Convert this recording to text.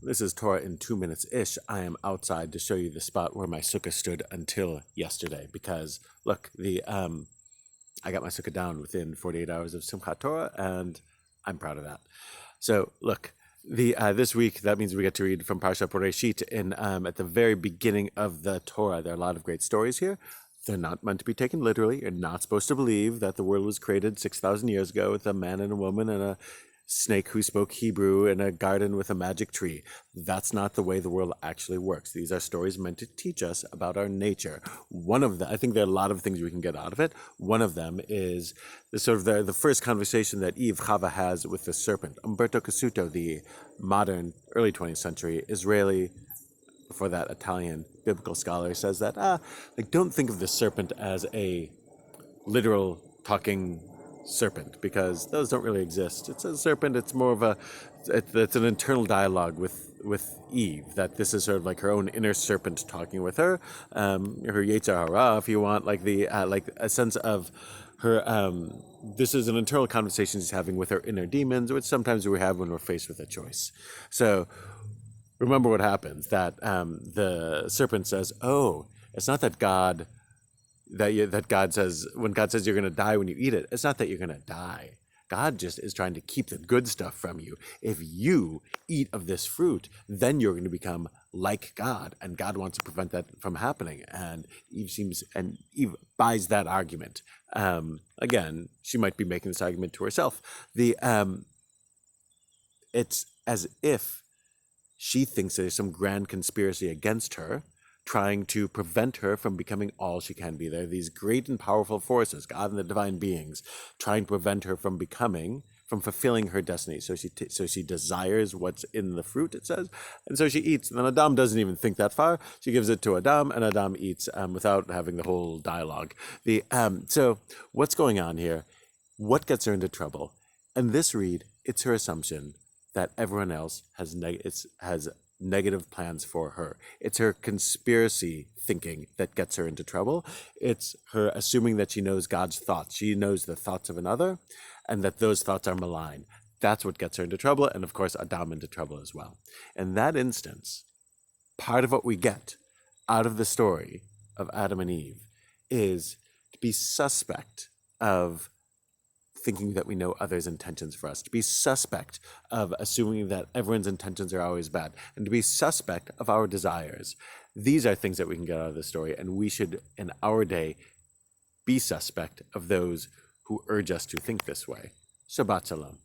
This is Torah in 2 minutes-ish. I am outside to show you the spot where my sukkah stood until yesterday. Because, look, I got my sukkah down within 48 hours of Simchat Torah, and I'm proud of that. So, look, this week, that means we get to read from Parshat Beresheet at the very beginning of the Torah. There are a lot of great stories here. They're not meant to be taken literally. You're not supposed to believe that the world was created 6,000 years ago with a man and a woman and a snake who spoke Hebrew in a garden with a magic tree. That's not the way the world actually works. These are stories meant to teach us about our nature. One of them, I think there are a lot of things we can get out of it. One of them is the first conversation that Chava has with the serpent. Umberto Cassuto, the modern, early 20th century Israeli, before that Italian biblical scholar, says that don't think of the serpent as a literal talking serpent, because those don't really exist. It's a serpent. It's more of it's an internal dialogue with Eve, that this is sort of like her own inner serpent talking with her, her Yetzer Hara, if you want, like a sense of her. This is an internal conversation she's having with her inner demons, which sometimes we have when we're faced with a choice. So remember what happens, that the serpent says, oh, it's not that God says, when God says you're going to die when you eat it, it's not that you're going to die. God just is trying to keep the good stuff from you. If you eat of this fruit, then you're going to become like God, and God wants to prevent that from happening. And Eve buys that argument. Again, she might be making this argument to herself. It's as if she thinks there's some grand conspiracy against her, trying to prevent her from becoming all she can be. There are these great and powerful forces, God and the divine beings, trying to prevent her from fulfilling her destiny. So she desires what's in the fruit, it says, and so she eats. And then Adam doesn't even think that far. She gives it to Adam, and Adam eats without having the whole dialogue. So what's going on here? What gets her into trouble? In this read, it's her assumption that everyone else has negative plans for her. It's her conspiracy thinking that gets her into trouble. It's her assuming that she knows God's thoughts. She knows the thoughts of another, and that those thoughts are malign. That's what gets her into trouble, and of course Adam into trouble as well. In that instance, part of what we get out of the story of Adam and Eve is to be suspect of thinking that we know others' intentions for us, to be suspect of assuming that everyone's intentions are always bad, and to be suspect of our desires. These are things that we can get out of the story, and we should, in our day, be suspect of those who urge us to think this way. Shabbat Shalom.